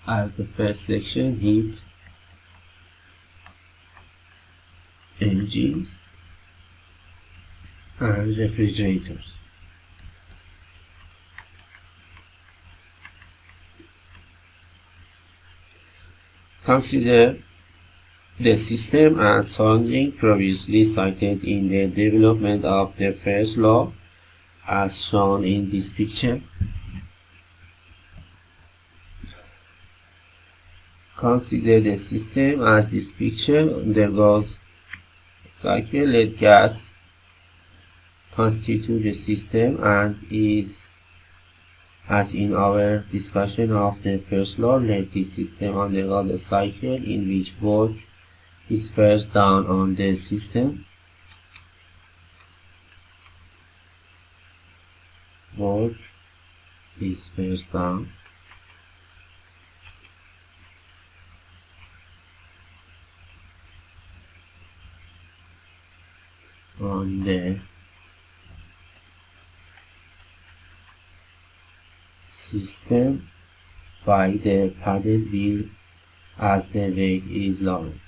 as the first section, heat engines and refrigerators. Consider the system and surrounding previously cited in the development of the first law as shown in this picture. Consider the system as this picture undergoes a cycle. Let gas constitute the system and is, as in our discussion of the first law, let this system undergo a cycle in which work is first done on the system. Work is first done on the system by the paddle wheel as the weight is lowered.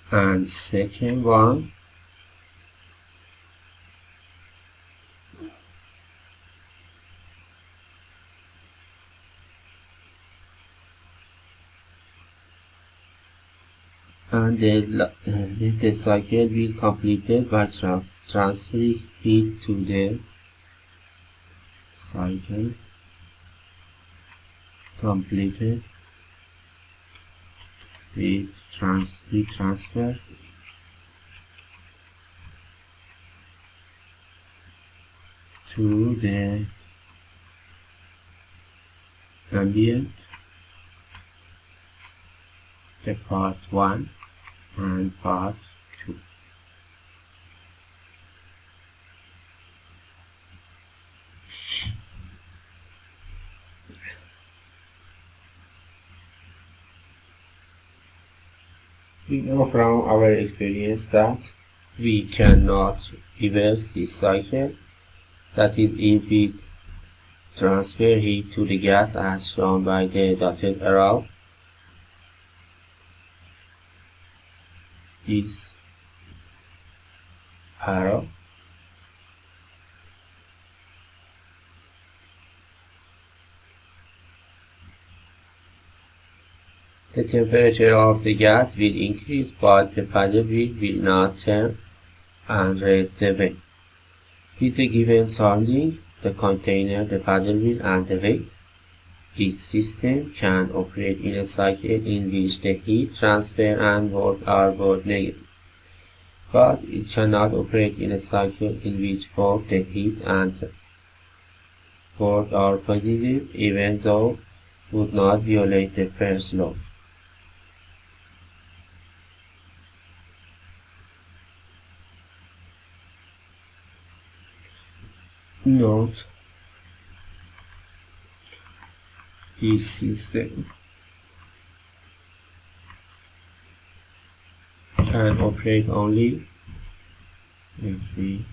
And second one, and the cycle will completed by transferring heat to the cycle completed with transfer to the ambient, the part 1 and part 2. We know from our experience that we cannot reverse this cycle, that is, if we transfer heat to the gas as shown by the dotted arrow, this arrow, the temperature of the gas will increase, but the paddle wheel will not turn and raise the weight. With the given surrounding, the container, the paddle wheel, and the weight, this system can operate in a cycle in which the heat transfer and work are both negative. But it cannot operate in a cycle in which both the heat and work are positive, even though it would not violate the first law. Note, this system can operate only if we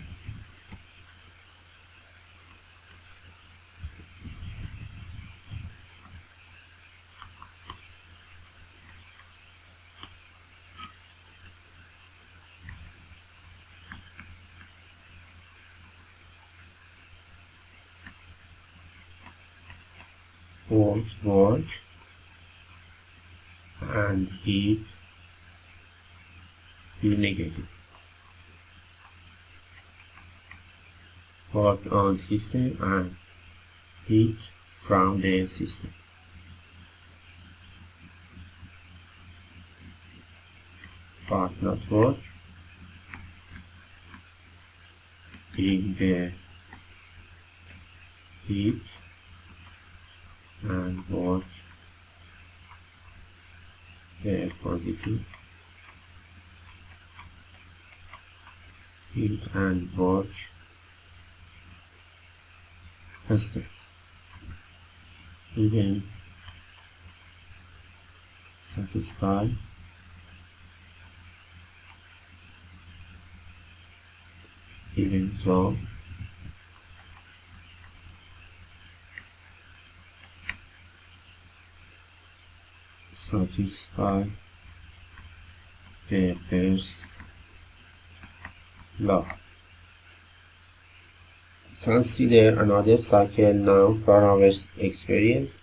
work and heat be negative. Work on system and heat from the system. But not work being the heat and work the positive, heat and work system. Even satisfy even so satisfy the first law. Consider another cycle now from our experience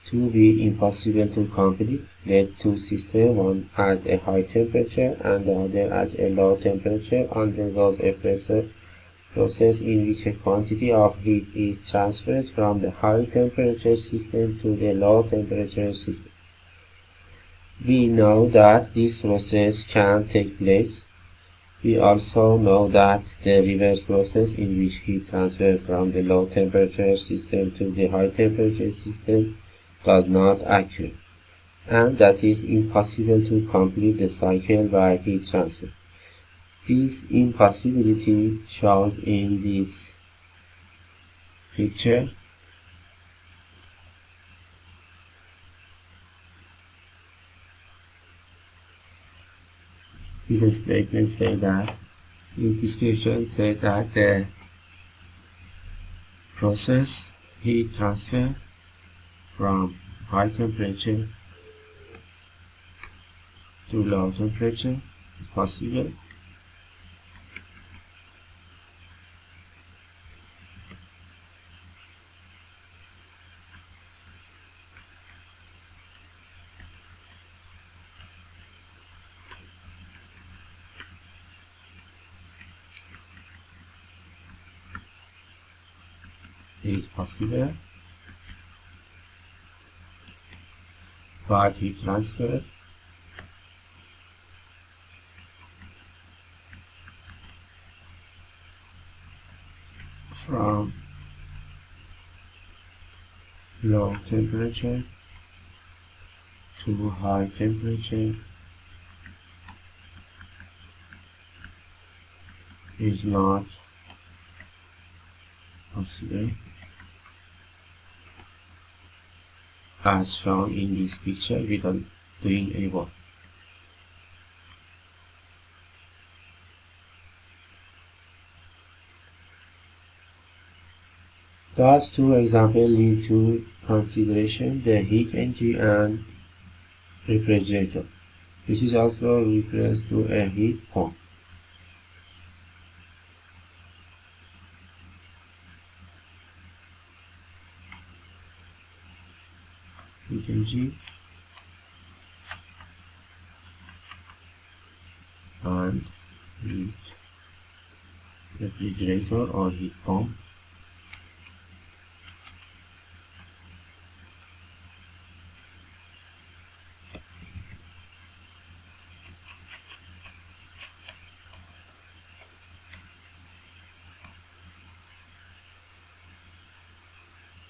to be impossible to complete. Let two systems, one at a high temperature and the other at a low temperature, undergoes a process in which a quantity of heat is transferred from the high temperature system to the low temperature system. We know that this process can take place. We also know that the reverse process in which heat transfers from the low temperature system to the high temperature system does not occur, and that it is impossible to complete the cycle by heat transfer. This impossibility shows in this picture. This statement says that the description says that the process heat transfer from high temperature to low temperature is possible. It is possible, but heat transfer from low temperature to high temperature is not possible, as shown in this picture without doing any work. Thus, two examples lead to consideration: the heat engine and refrigerator, which is also referred to a heat pump. Heat engine and heat refrigerator or heat pump.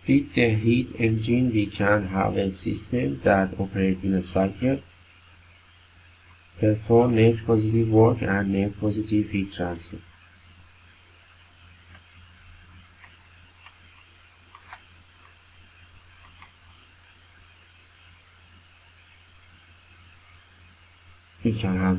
With the heat engine, we can have a system that operates in a cycle, perform net positive work and net positive heat transfer. We can have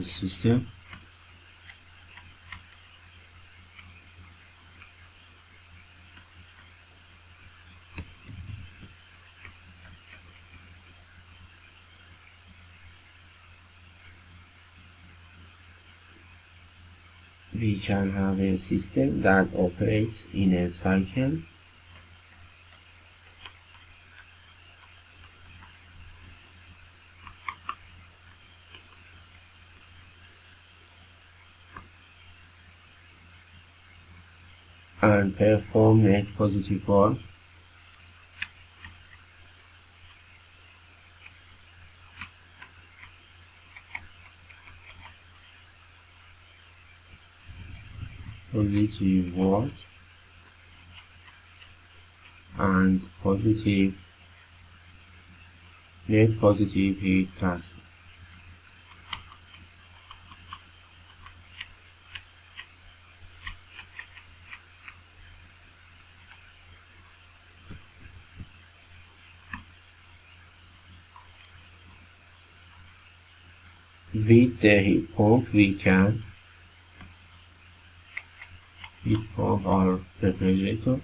a system that operates in a cycle, and perform net positive work positive work and net positive heat transfer. with the heat pump we can heat pump our refrigerator.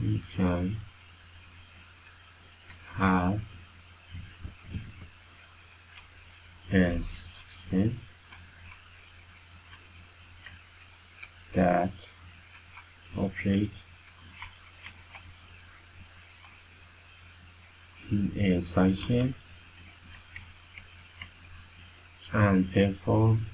We can have a system that operates in a cycle and perform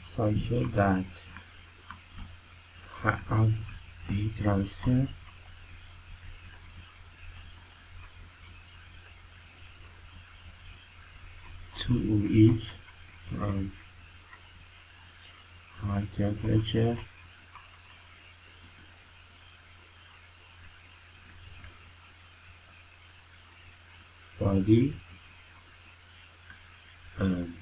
cycle that have a transfer to it from high temperature body and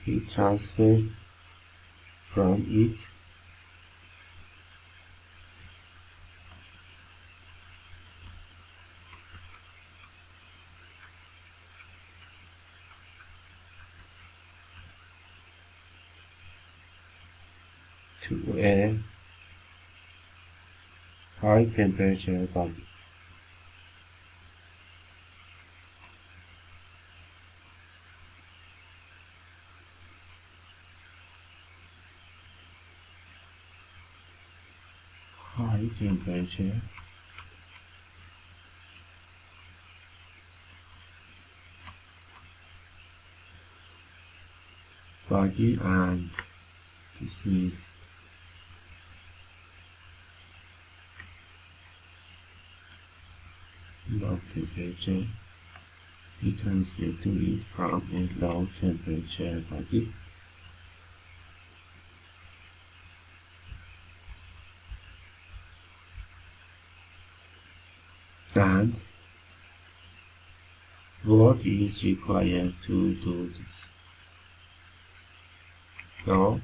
heat transfer from it to a high temperature body. High temperature body, and this is low temperature. We transfer to it from a low temperature body. And what is required to do this? Now,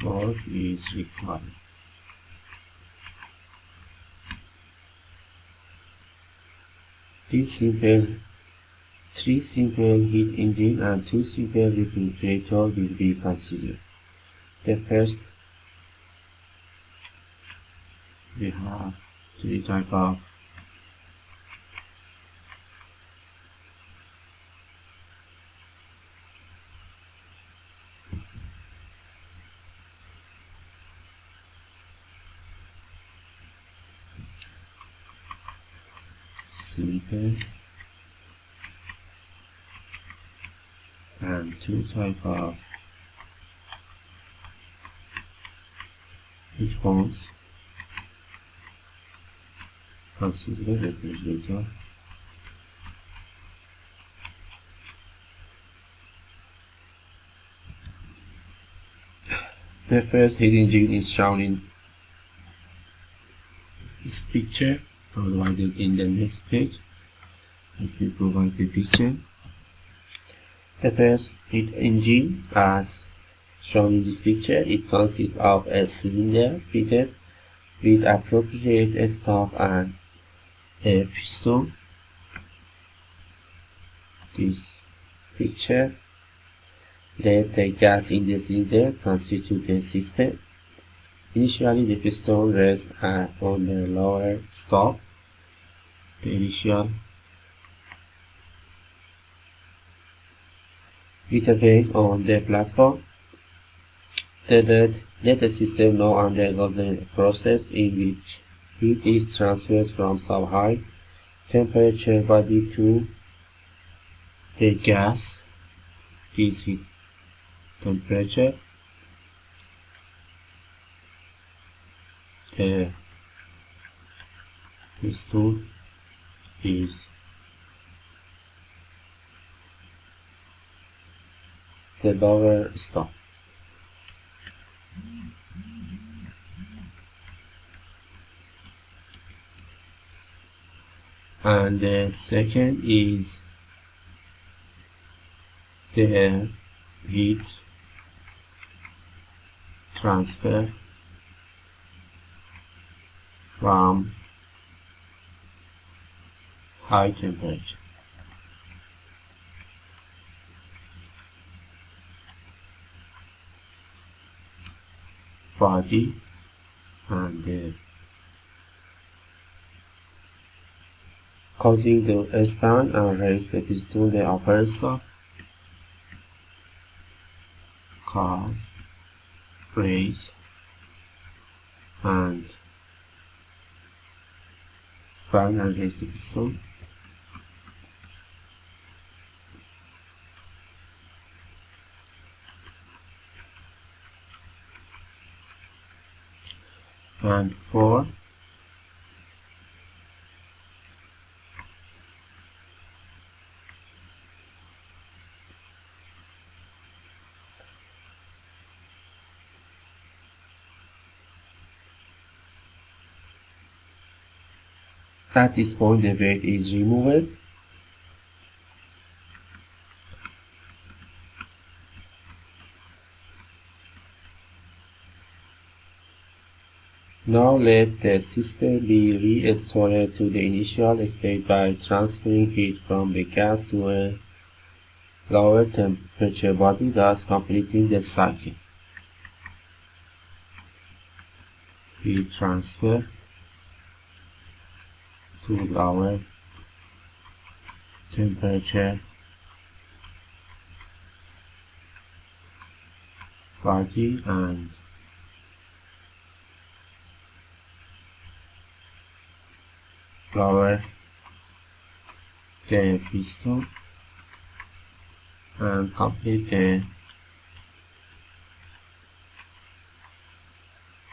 what is required? Three simple heat engine and 2 simple refrigerators will be considered. The first, we have 3 types of simple and 2 types of heat pumps. Consider the refrigerator. The first heat engine is shown in this picture, provided in the next page. If you provide the picture, the first heat engine, as shown in this picture, it consists of a cylinder fitted with appropriate stop and a piston. This picture, let the gas in the cylinder constitute the system. Initially, the piston rests on the lower stop. The initial with a weight on the platform. Let the system now undergoes the process in which heat is transferred from some high temperature body to the gas. This heat temperature, the piston is the lower stop. And the second is the heat transfer from high temperature body and causing the expand and raise the piston the upper stop, cause, raise and expand and raise the piston. And 4, at this point the weight is removed. Now let the system be restored to the initial state by transferring heat from the gas to a lower temperature body, thus completing the cycle. Heat transfer to lower temperature body and lower the piston and complete the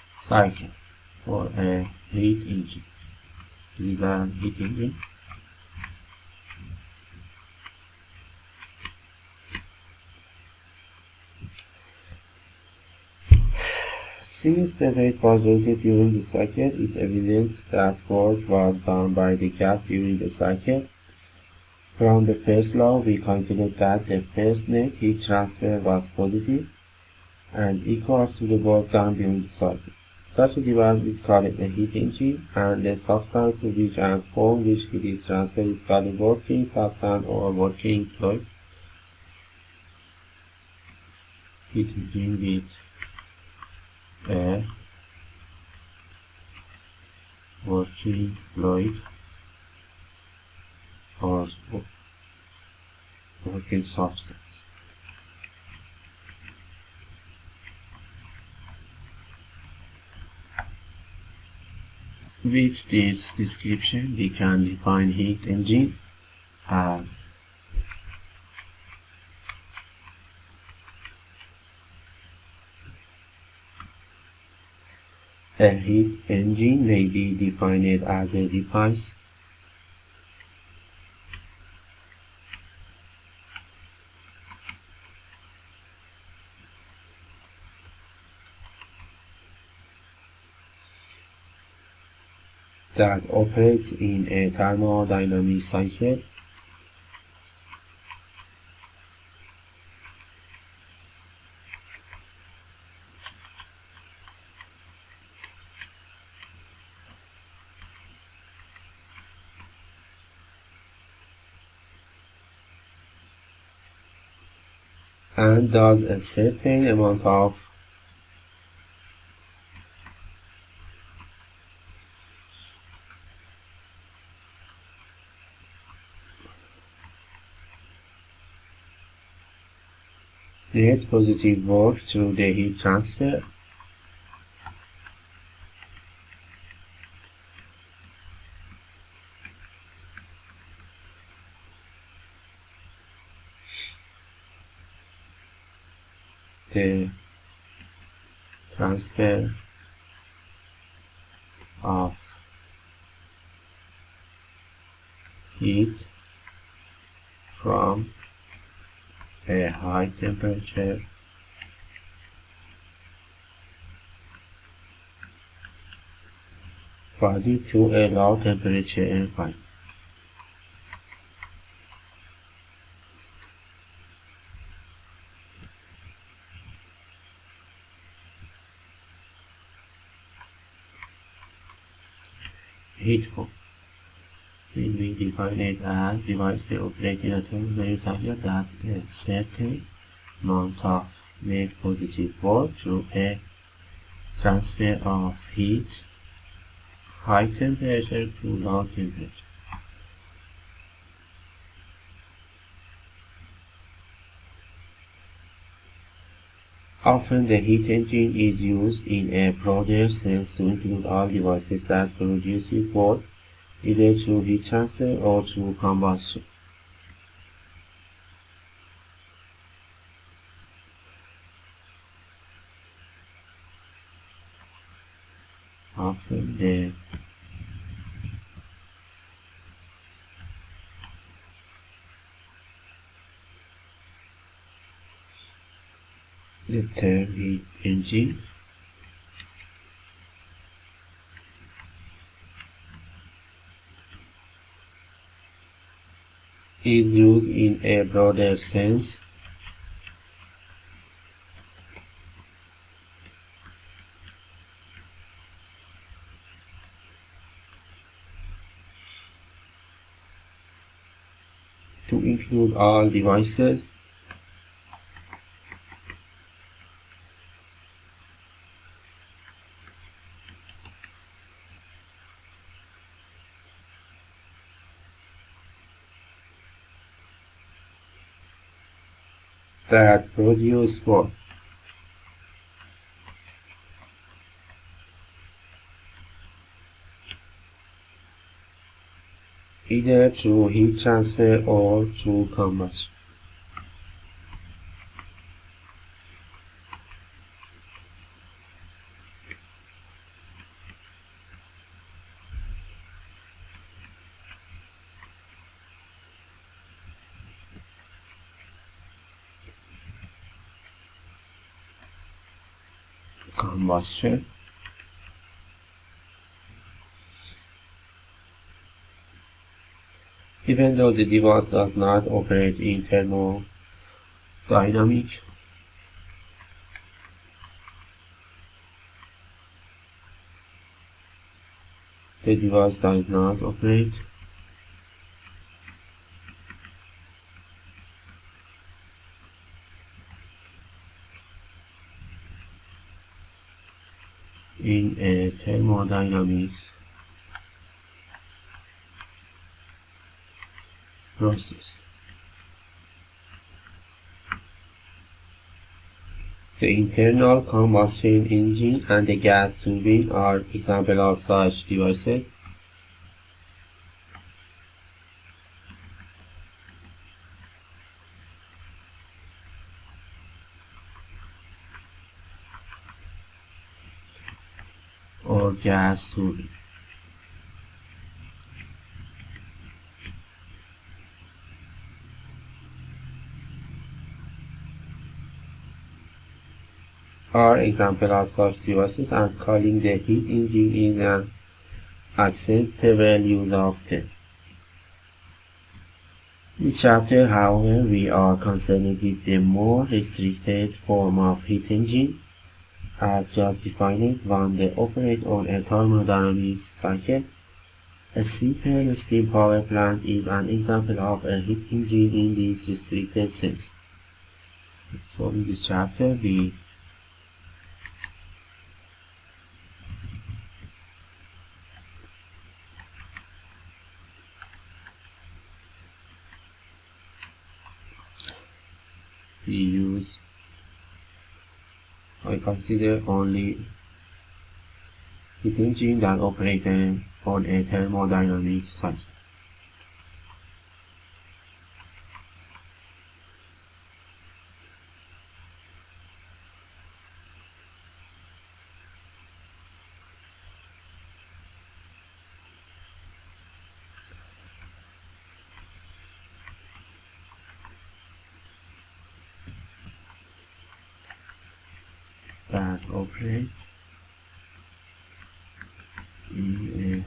cycle for a heat engine. This is a heat engine. Since the weight was raised during the cycle, it's evident that work was done by the gas during the cycle. From the first law, we conclude that the first net heat transfer was positive and equals to the work done during the cycle. Such a device is called a heat engine, and the substance to which and from which heat is transferred is called a working substance or working fluid. Heat engine with a working fluid or working substance. With this description, we can define heat engine as a heat engine may be defined as a device that operates in a thermodynamic cycle and does a certain amount of net positive work through the heat transfer. the transfer of heat from a high temperature body to a low temperature environment. Heat pump. We define it as device that operates in a thermal cycle does a certain amount of net positive work through a transfer of heat high temperature to low temperature. Often the heat engine is used in a broader sense to include all devices that produce heat work either through heat transfer or through combustion. Often the term heat engine is used in a broader sense to include all devices that produce work. Either through heat transfer or through combustion. Combustion. Even though the device does not operate in thermodynamics, the device does not operate in a thermodynamics process. The internal combustion engine and the gas turbine are examples of such devices. Or gas turbine. Are examples of such devices, and calling the heat engine is an acceptable use of term. In this chapter, however, we are concerned with the more restricted form of heat engine, as just defined, one that operates on a thermodynamic cycle. A simple steam power plant is an example of a heat engine in this restricted sense. So in this chapter, we I consider only heat engine that operates on a thermodynamic cycle. that operate in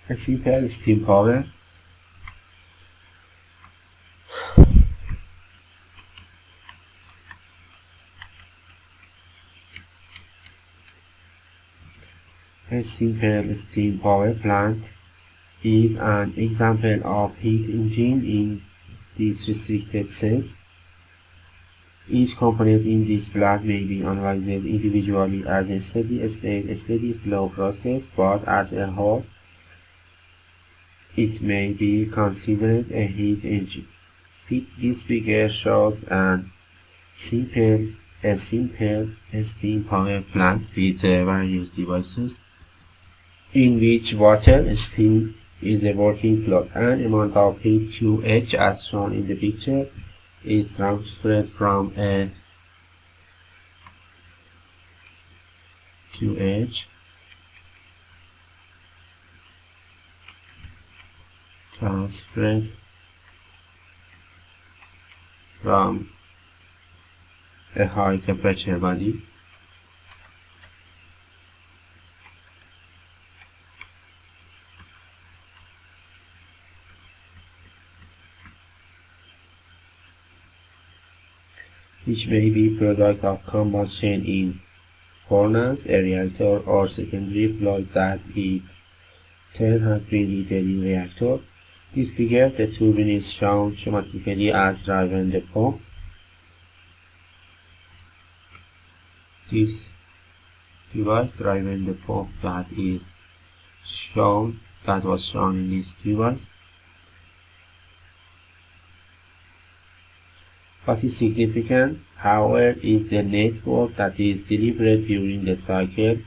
a simple steam power. A simple steam power plant is an example of heat engine in this restricted sense. Each component in this block may be analyzed individually as a steady-state, steady-flow process, but as a whole, it may be considered a heat engine. This figure shows a simple steam power plant with various devices in which water, steam, is a working fluid. An amount of heat QH, as shown in the picture, is transferred from a QH transferred from a high temperature body which may be product of combustion in furnace, a reactor, or secondary fluid that in turn has been heated in reactor. This figure, the turbine is shown schematically as driving the pump. This device driving the pump that was shown in this device. What is significant, however, is the network that is delivered during the cycle.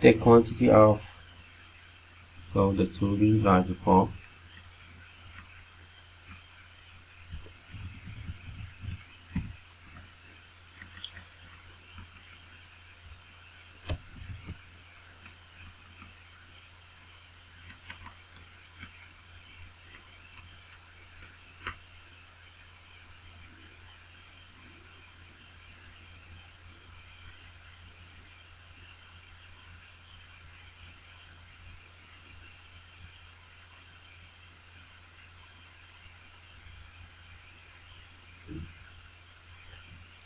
The quantity of the turbine drives the pump.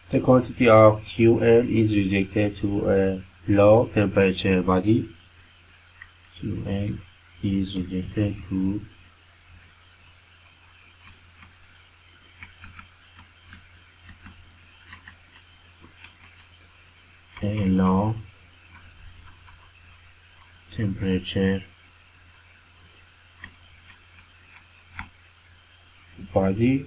The quantity of QL is rejected to a low temperature body. QL is rejected to a low temperature body,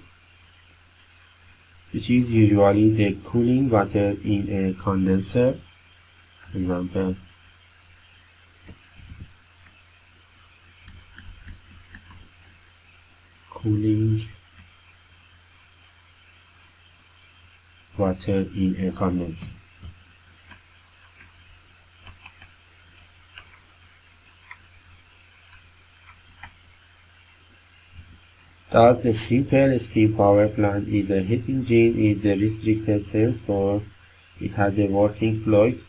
which is usually the cooling water in a condenser. Example, cooling water in a condenser. Thus, the simple steam power plant is a heat engine in the restricted sense, for it has a working fluid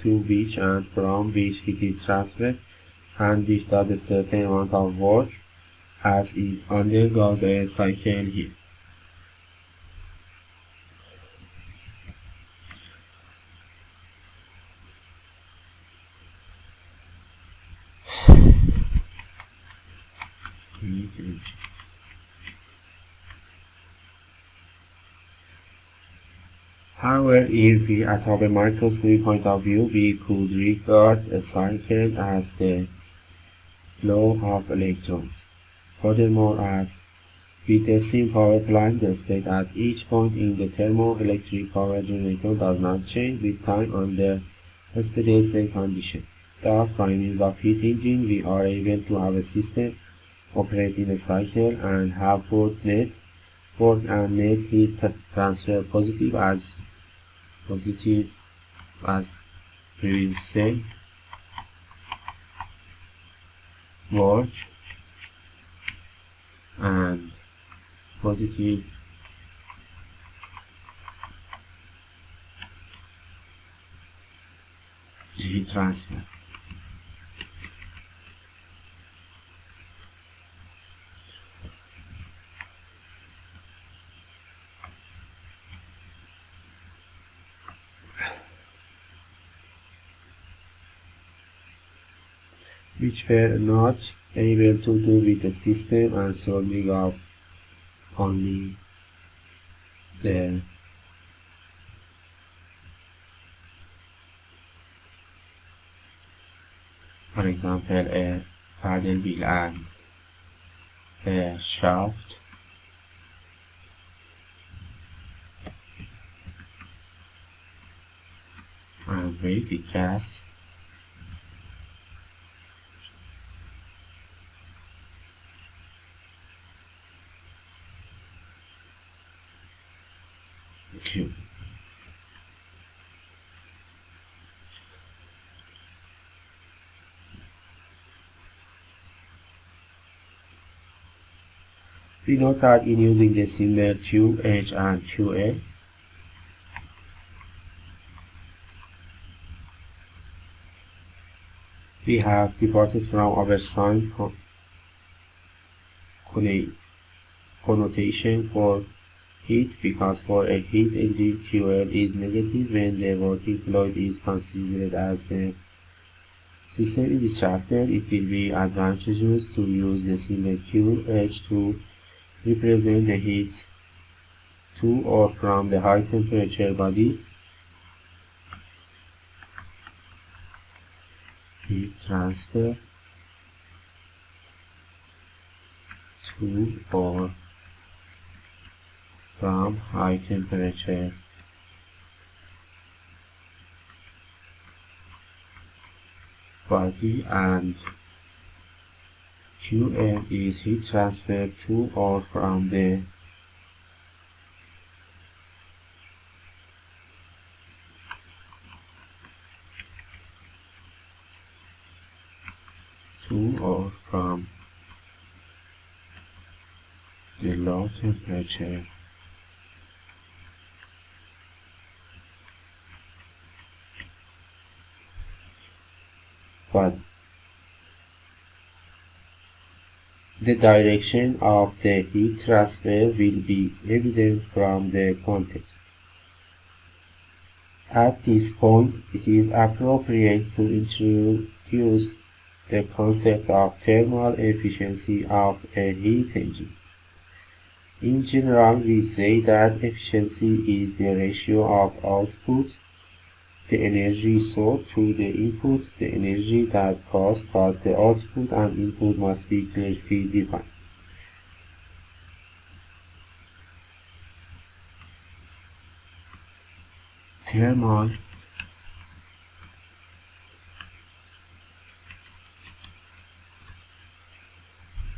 to which and from which heat is transferred, and which does a certain amount of work as it undergoes a cycle here. However, if we at a microscopic point of view, we could regard a cycle as the flow of electrons. Furthermore, as with the steam power plant, the state at each point in the thermoelectric power generator does not change with time under a steady state condition. Thus, by means of heat engine, we are able to have a system operate in a cycle and have both net work and net heat transfer positive as previous said. work and positive heat transfer. Which were not able to do with the system and solving of only the for example a paddle wheel and a shaft and weight with gas. Q. We note that in using the symbol QH and QA, we have departed from our sign connotation for heat, because for a heat engine QL is negative when the working fluid is considered as the system. In this chapter, it will be advantageous to use the symbol QH to represent the heat to or from the high temperature body, heat transfer to or from high temperature body, and QM is heat transfer to or from the low temperature body. The direction of the heat transfer will be evident from the context. At this point, it is appropriate to introduce the concept of thermal efficiency of a heat engine. In general, we say that efficiency is the ratio of output, the energy sold, to the input, the energy that costs, but the output and input must be clearly defined.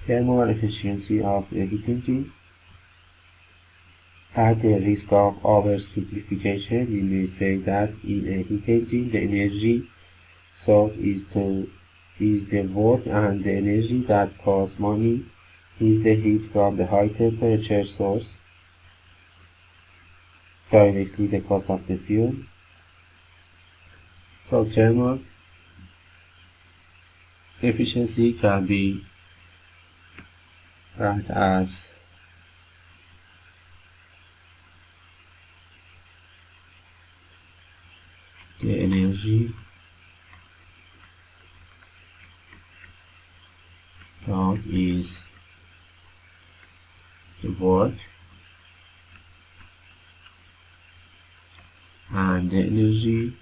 Thermal efficiency of a heat engine. At the risk of oversimplification, we may say that in a heat engine, the energy sold is the work, and the energy that costs money is the heat from the high temperature source, directly the cost of the fuel. So thermal efficiency can be written as the energy dot is the work, and the energy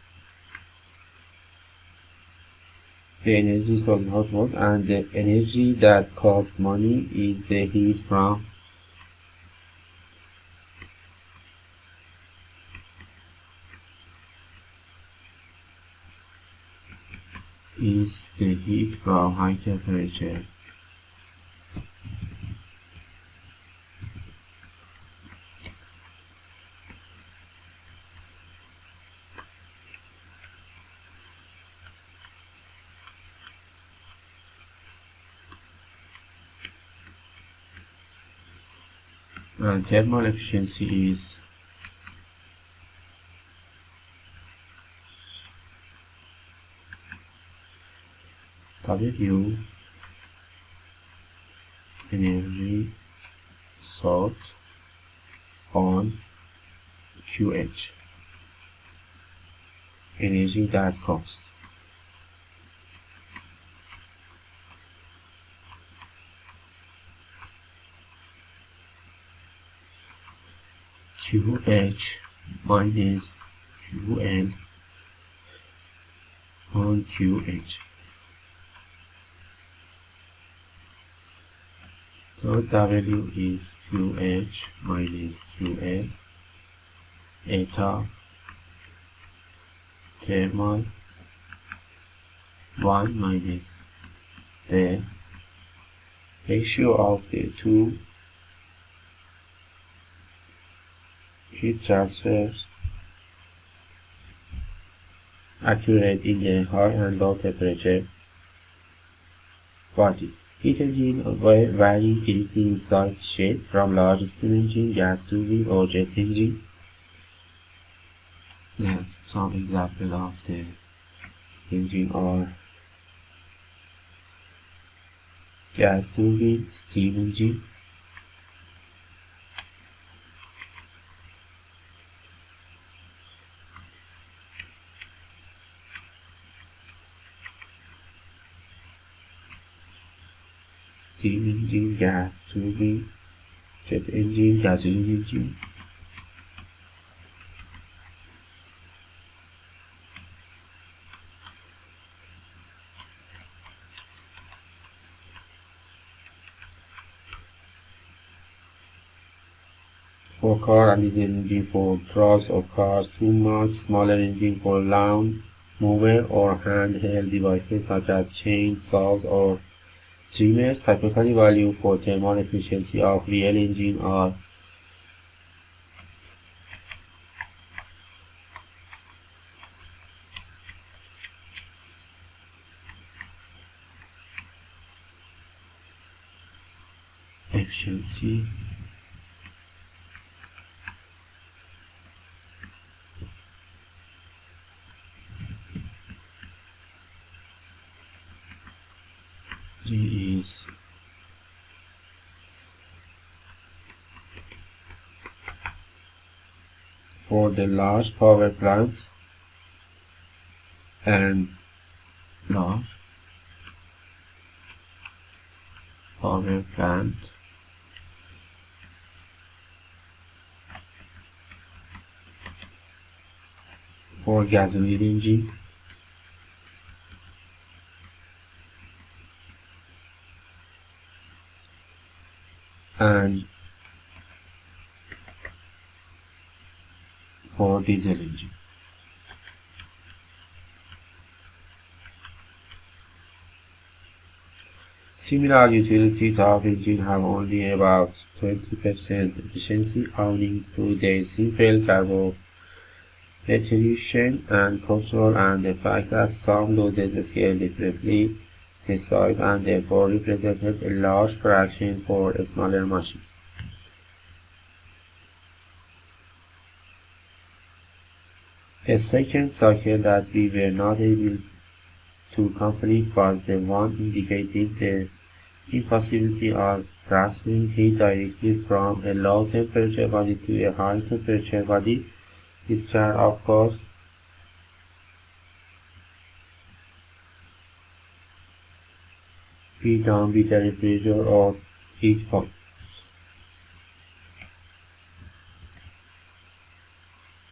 sold hot work, and the energy that costs money is the heat from high temperature. And thermal efficiency is W energy sought on QH, energy that cost. QH minus QL on QH. So W is QH minus QL, eta thermal 1 minus the ratio of the two heat transfers occurred in the high and low temperature bodies. Heat engines vary greatly in size shape, from large steam engine, gas turbine, or jet engine. Yes, some examples of the engine are gas turbine, steam engine, gas turbine, jet engine, gasoline engine. For car and diesel engine for trucks or cars, too much smaller engine for lawn mower or handheld devices such as chainsaws or trimmers. Typically value for thermal efficiency of real engine are efficiency G is for the large power plants and large power plant for gasoline engine and for diesel engine. Similar utility type engine have only about 20% efficiency owing to their simple carburetion and control, and the fact that some loads scale differently the size and therefore represented a large fraction for smaller machines. The second cycle that we were not able to complete was the one indicating the impossibility of transferring heat directly from a low temperature body to a high temperature body. This can, of course, be done with a refrigerator or heat pump.